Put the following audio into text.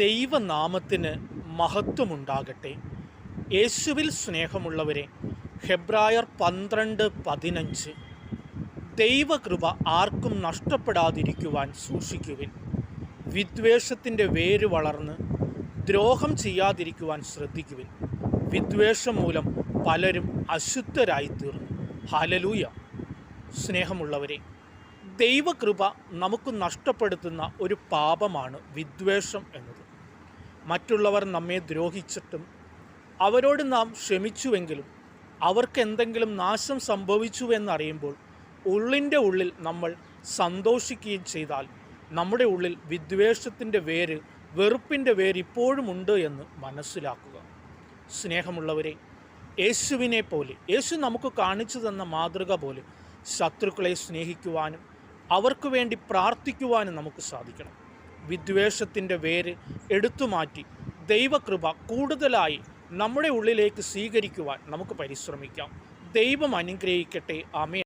ദൈവനാമത്തിന് മഹത്വമുണ്ടാകട്ടെ. യേശുവിൽ സ്നേഹമുള്ളവരെ, ഹെബ്രായർ 12:15 ദൈവകൃപ ആർക്കും നഷ്ടപ്പെടാതിരിക്കുവാൻ സൂക്ഷിക്കുവിൻ. വിദ്വേഷത്തിൻ്റെ വേര് വളർന്ന് ദ്രോഹം ചെയ്യാതിരിക്കുവാൻ ശ്രദ്ധിക്കുവിൻ. വിദ്വേഷം മൂലം പലരും അശുദ്ധരായിത്തീർന്നു. ഹല്ലേലൂയ. സ്നേഹമുള്ളവരെ, ദൈവകൃപ നമുക്ക് നഷ്ടപ്പെടുത്തുന്ന ഒരു പാപമാണ് വിദ്വേഷം എന്നത്. മറ്റുള്ളവർ നമ്മെ ദ്രോഹിച്ചിട്ടും അവരോട് നാം ക്ഷമിച്ചുവെങ്കിലും അവർക്ക് എന്തെങ്കിലും നാശം സംഭവിച്ചുവെന്നറിയുമ്പോൾ ഉള്ളിൻ്റെ ഉള്ളിൽ നമ്മൾ സന്തോഷിക്കുകയും ചെയ്താൽ നമ്മുടെ ഉള്ളിൽ വിദ്വേഷത്തിൻ്റെ വേര്, വെറുപ്പിൻ്റെ വേര് ഇപ്പോഴും ഉണ്ട് എന്ന് മനസ്സിലാക്കുക. സ്നേഹമുള്ളവരെ, യേശുവിനെ പോലെ, യേശു നമുക്ക് കാണിച്ചു തന്ന മാതൃക പോലെ ശത്രുക്കളെ സ്നേഹിക്കുവാനും അവർക്ക് വേണ്ടി പ്രാർത്ഥിക്കുവാനും നമുക്ക് സാധിക്കണം. വിദ്വേഷത്തിൻ്റെ വേര് എടുത്തുമാറ്റി ദൈവകൃപ കൂടുതലായി നമ്മുടെ ഉള്ളിലേക്ക് സ്വീകരിക്കുവാൻ നമുക്ക് പരിശ്രമിക്കാം. ദൈവം അനുഗ്രഹിക്കട്ടെ. ആമേൻ.